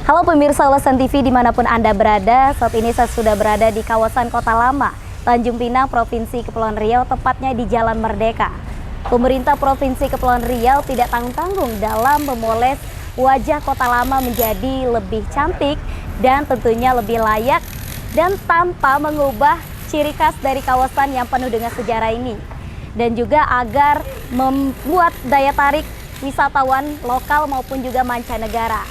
Halo pemirsa Ulasan TV dimanapun Anda berada, saat ini saya sudah berada di kawasan Kota Lama, Tanjung Pinang, Provinsi Kepulauan Riau, tepatnya di Jalan Merdeka. Pemerintah Provinsi Kepulauan Riau tidak tanggung-tanggung dalam memoles wajah Kota Lama menjadi lebih cantik dan tentunya lebih layak dan tanpa mengubah ciri khas dari kawasan yang penuh dengan sejarah ini. Dan juga agar membuat daya tarik wisatawan lokal maupun juga mancanegara.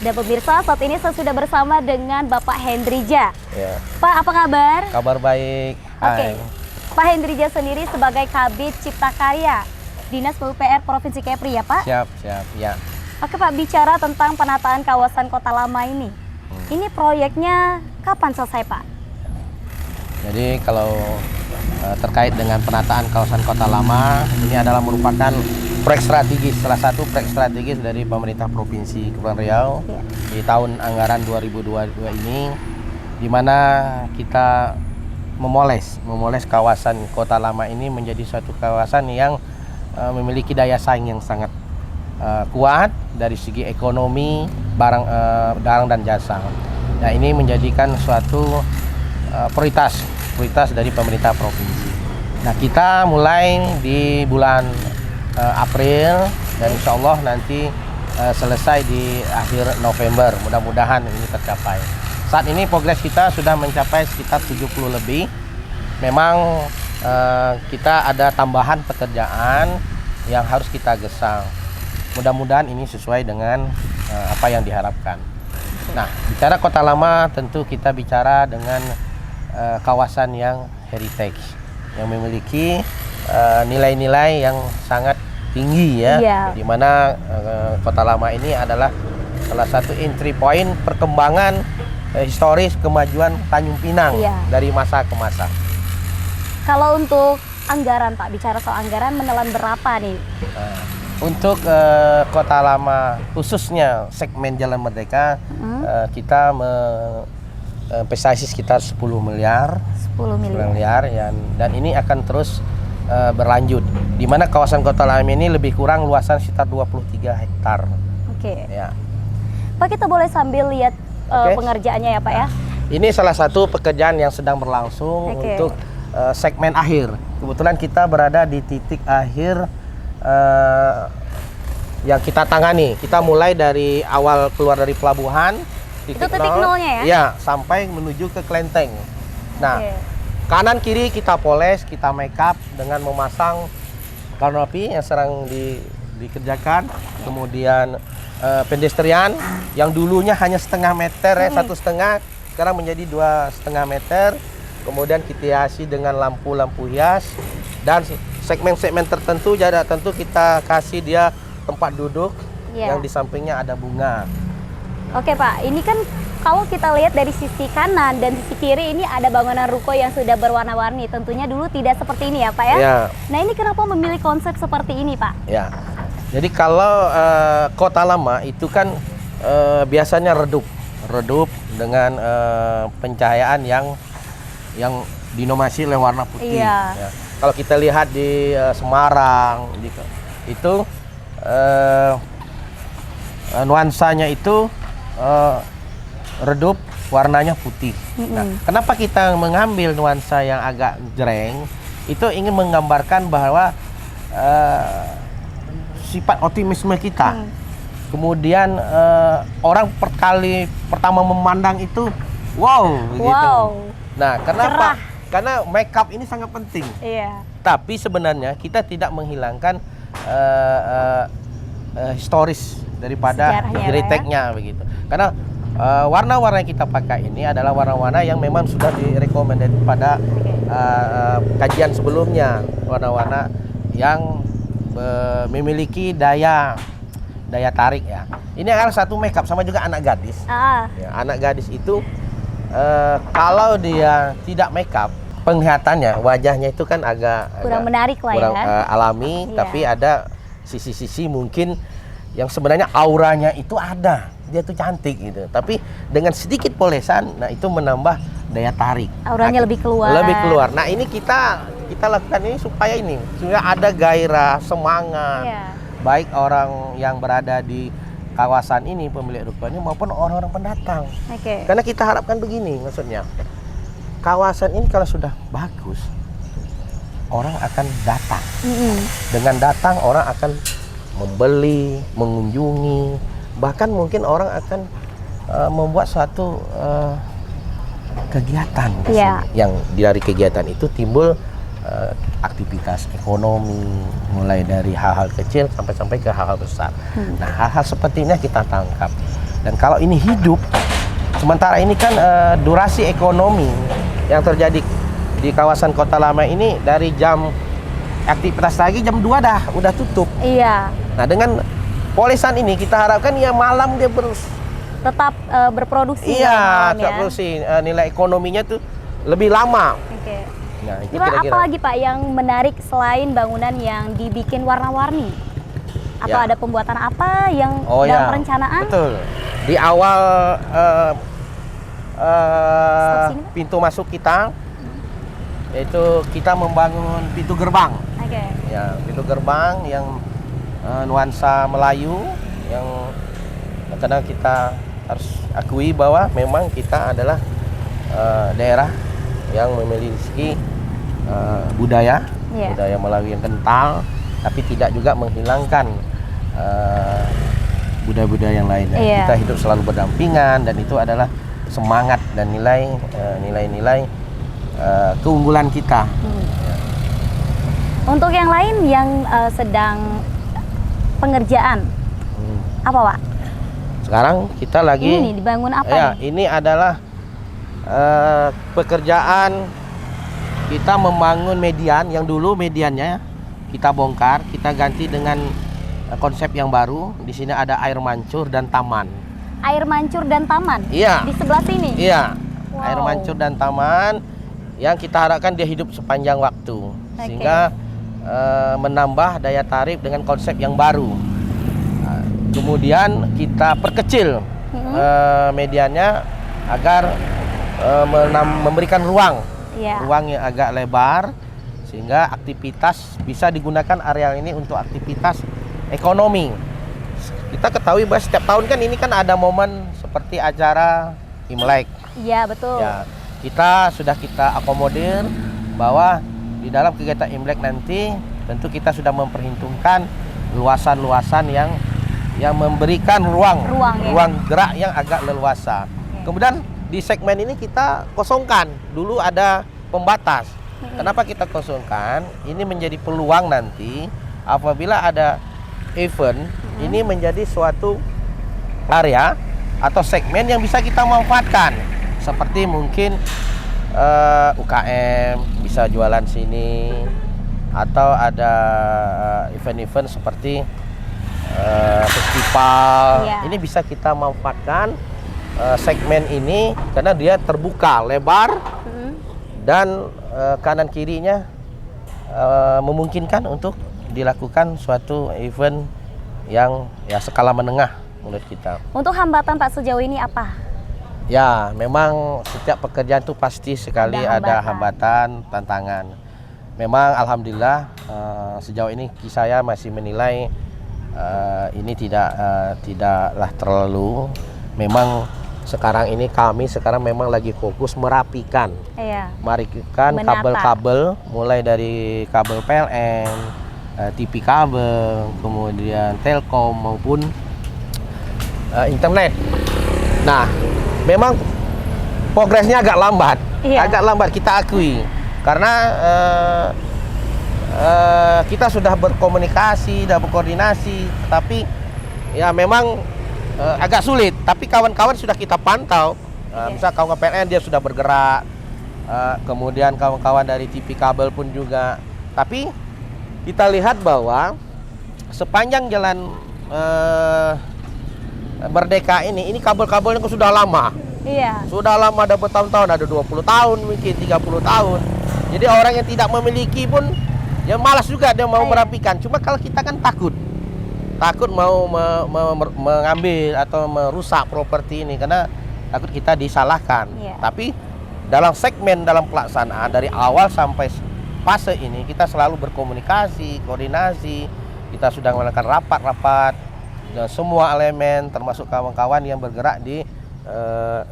Dan pemirsa, saat ini saya sudah bersama dengan Bapak Hendrija. Ya. Pak, apa kabar? Kabar baik. Oke. Pak Hendrija sendiri sebagai Kabid Cipta Karya Dinas PUPR Provinsi Kepri ya Pak? Siap, ya. Oke Pak, bicara tentang penataan kawasan Kota Lama ini. Ini proyeknya kapan selesai Pak? Jadi kalau terkait dengan penataan kawasan Kota Lama, ini adalah merupakan proyek strategis, salah satu proyek strategis dari pemerintah Provinsi Kepulauan Riau di tahun anggaran 2022 ini, di mana kita memoles kawasan Kota Lama ini menjadi suatu kawasan yang memiliki daya saing yang sangat kuat dari segi ekonomi, barang dan jasa. Nah, ini menjadikan suatu prioritas dari pemerintah provinsi. Nah, kita mulai di bulan April dan insya Allah nanti selesai di akhir November. Mudah-mudahan ini tercapai. Saat ini progres kita sudah mencapai sekitar 70 lebih. Memang kita ada tambahan pekerjaan yang harus kita gesang. Mudah-mudahan ini sesuai dengan apa yang diharapkan. Nah, bicara Kota Lama tentu kita bicara dengan kawasan yang heritage, yang memiliki nilai-nilai yang sangat tinggi ya, di mana Kota Lama ini adalah salah satu entry point perkembangan historis kemajuan Tanjung Pinang dari masa ke masa. Kalau untuk anggaran Pak, bicara soal anggaran menelan berapa nih? Untuk Kota Lama khususnya segmen Jalan Merdeka, kita investasi sekitar 10 miliar dan ini akan terus berlanjut, di mana kawasan Kota Lama ini lebih kurang luasan sekitar 23 hektar. Oke. Ya. Pak, kita boleh sambil lihat pengerjaannya ya Pak ya? Ini salah satu pekerjaan yang sedang berlangsung untuk segmen akhir. Kebetulan kita berada di titik akhir yang kita tangani. Kita mulai dari awal keluar dari pelabuhan, titik nolnya ya? Ya, sampai menuju ke Klenteng. Nah, kanan kiri kita poles, kita make up dengan memasang kanopi yang sedang dikerjakan. Kemudian pedestrian yang dulunya hanya setengah meter, 1,5, sekarang menjadi 2,5 meter. Kemudian kita hiasi dengan lampu-lampu hias dan segmen-segmen tertentu jadi tentu kita kasih dia tempat duduk yang di sampingnya ada bunga. Oke Pak, ini kan kalau kita lihat dari sisi kanan dan sisi kiri ini ada bangunan ruko yang sudah berwarna-warni. Tentunya dulu tidak seperti ini ya Pak ya? Nah, ini kenapa memilih konsep seperti ini Pak? Ya. Jadi kalau Kota Lama itu kan biasanya redup dengan pencahayaan yang dinomasi oleh warna putih. Ya. Kalau kita lihat di Semarang itu nuansanya itu redup, warnanya putih. Nah, kenapa kita mengambil nuansa yang agak jreng? Itu ingin menggambarkan bahwa sifat optimisme kita. Kemudian orang pertama memandang itu begitu. Nah, kenapa? Karena makeup ini sangat penting. Tapi sebenarnya kita tidak menghilangkan historis daripada heritage-nya begitu. Karena warna-warna yang kita pakai ini adalah warna-warna yang memang sudah direkomendasi pada kajian sebelumnya, warna-warna yang memiliki daya tarik ya. Ini adalah satu makeup, sama juga anak gadis. Ya, anak gadis itu kalau dia tidak makeup, penglihatannya wajahnya itu kan agak kurang menarik lah kurang, ya. Alami, tapi ada sisi-sisi mungkin yang sebenarnya auranya itu ada, dia tuh cantik gitu. Tapi dengan sedikit polesan, nah itu menambah daya tarik. Auranya lebih keluar. Nah, ini kita lakukan ini supaya ada gairah, semangat. Baik orang yang berada di kawasan ini, pemilik ruko ini maupun orang-orang pendatang. Oke. Karena kita harapkan begini, maksudnya kawasan ini kalau sudah bagus, orang akan datang. Dengan datang orang akan membeli, mengunjungi, bahkan mungkin orang akan membuat suatu kegiatan di Iya. sini. Yang dari kegiatan itu timbul aktivitas ekonomi, mulai dari hal-hal kecil sampai ke hal-hal besar. Nah, hal-hal seperti ini kita tangkap. Dan kalau ini hidup, sementara ini kan durasi ekonomi yang terjadi di kawasan Kota Lama ini dari jam aktivitas lagi jam 2 udah tutup. Iya. Nah, dengan polisan ini kita harapkan ya malam dia Tetap berproduksi iya, malam ya. produksi nilai ekonominya tuh lebih lama. Oke. Nah, itu Cuma kira-kira. apa lagi Pak yang menarik selain bangunan yang dibikin warna-warni? Atau Ya. ada pembuatan apa yang Oh dalam ya, perencanaan? betul. Di awal sini, Pak? pintu masuk kita, yaitu kita membangun pintu gerbang. Oke. Ya, pintu gerbang yang nuansa Melayu, yang karena kita harus akui bahwa memang kita adalah daerah yang memiliki budaya Iya. budaya Melayu yang kental, tapi tidak juga menghilangkan budaya-budaya yang lainnya. Iya. Kita hidup selalu berdampingan, dan itu adalah semangat dan nilai-nilai keunggulan kita. Untuk yang lain yang sedang pengerjaan, apa Pak? Sekarang kita lagi Ini nih, dibangun apa ya, nih? ini adalah pekerjaan kita membangun median yang dulu mediannya kita bongkar, kita ganti dengan konsep yang baru. Di sini ada air mancur dan taman. Air mancur dan taman? Iya. Di sebelah sini? Iya. Wow. Air mancur dan taman yang kita harapkan dia hidup sepanjang waktu, sehingga menambah daya tarik dengan konsep yang baru. Kemudian kita perkecil mediannya agar memberikan ruang Iya. yang agak lebar, sehingga aktivitas bisa digunakan areal ini untuk aktivitas ekonomi. Kita ketahui bahwa setiap tahun kan ini kan ada momen seperti acara Imlek. Iya, betul. Ya, kita akomodir bahwa di dalam kegiatan Imlek nanti tentu kita sudah memperhitungkan luasan-luasan yang memberikan ruang ya. gerak yang agak leluasa. Kemudian di segmen ini kita kosongkan. Dulu ada pembatas. Kenapa kita kosongkan? Ini menjadi peluang nanti apabila ada event, ini menjadi suatu area atau segmen yang bisa kita manfaatkan. Seperti mungkin UKM bisa jualan sini, atau ada event-event seperti festival. Iya. Ini bisa kita manfaatkan segmen ini karena dia terbuka lebar dan kanan kirinya memungkinkan untuk dilakukan suatu event yang ya skala menengah menurut kita. Untuk hambatan Pak sejauh ini apa? Ya, memang setiap pekerjaan itu pasti sekali ada hambatan, tantangan. Memang alhamdulillah sejauh ini saya masih menilai ini tidaklah terlalu. Memang sekarang ini kami memang lagi fokus merapikan. Iya. Merapikan Menata. kabel-kabel mulai dari kabel PLN, TV kabel, kemudian telkom maupun internet. Nah, memang progresnya agak lambat. Iya. Agak lambat kita akui. Karena kita sudah berkomunikasi, sudah berkoordinasi, tapi ya memang agak sulit. Tapi kawan-kawan sudah kita pantau. Misal kawan PLN dia sudah bergerak, kemudian kawan-kawan dari TV kabel pun juga. Tapi kita lihat bahwa sepanjang jalan Merdeka ini kabel-kabelnya sudah lama. Iya. Sudah lama, ada bertahun-tahun, ada 20 tahun, mungkin 30 tahun. Jadi orang yang tidak memiliki pun ya malas juga dia mau merapikan. Cuma kalau kita kan takut mau mengambil atau merusak properti ini karena takut kita disalahkan. Iya. Tapi dalam segmen dalam pelaksanaan dari awal sampai fase ini kita selalu berkomunikasi, koordinasi. Kita sudah melakukan rapat-rapat dan semua elemen termasuk kawan-kawan yang bergerak di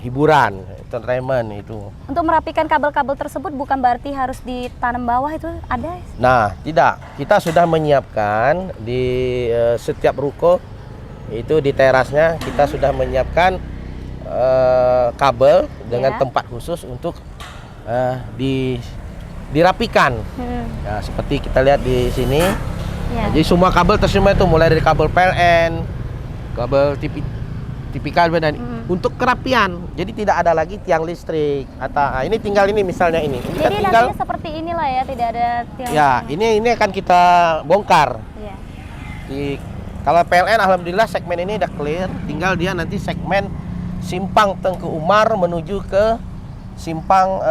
hiburan, entertainment itu. Untuk merapikan kabel-kabel tersebut bukan berarti harus ditanam bawah, itu ada? Nah, tidak. Kita sudah menyiapkan di setiap ruko itu di terasnya kita sudah menyiapkan kabel dengan tempat khusus untuk dirapikan. Nah, seperti kita lihat di sini. Nah, jadi semua kabel tersedia itu mulai dari kabel PLN, kabel tipikal dan untuk kerapian. Jadi tidak ada lagi tiang listrik atau ini tinggal ini misalnya ini. Ini jadi kan tinggal nantinya seperti inilah ya, tidak ada tiang. Ya, ini akan kita bongkar. Iya. Kalau PLN alhamdulillah segmen ini udah clear, tinggal dia nanti segmen simpang Tengku Umar menuju ke simpang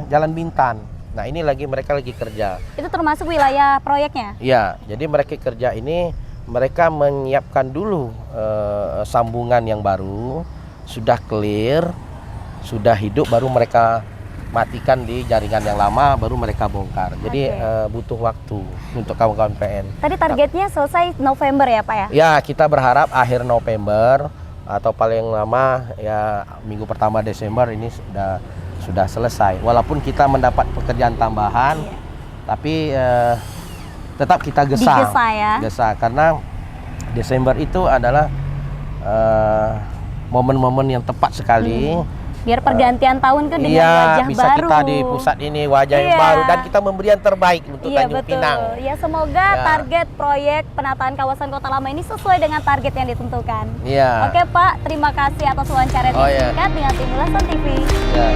Jalan Bintan. Nah, ini mereka lagi kerja. Itu termasuk wilayah proyeknya? Iya, jadi mereka kerja ini mereka menyiapkan dulu sambungan yang baru, sudah clear, sudah hidup, baru mereka matikan di jaringan yang lama, baru mereka bongkar. Jadi butuh waktu untuk kawan-kawan PN. Tadi targetnya selesai November ya Pak ya? Ya, kita berharap akhir November atau paling lama ya minggu pertama Desember ini sudah selesai. Walaupun kita mendapat pekerjaan tambahan, tapi tetap kita gesa. Digesa ya? Gesa, karena Desember itu adalah momen-momen yang tepat sekali. Biar pergantian tahun kan dengan wajah bisa baru. Kita di pusat ini wajah yang baru dan kita memberi yang terbaik untuk Tanjung Pinang. Ya, semoga target proyek penataan kawasan Kota Lama ini sesuai dengan target yang ditentukan. Iya. Oke Pak, terima kasih atas wawancara yang singkat dengan tim Ulasan TV. Ya.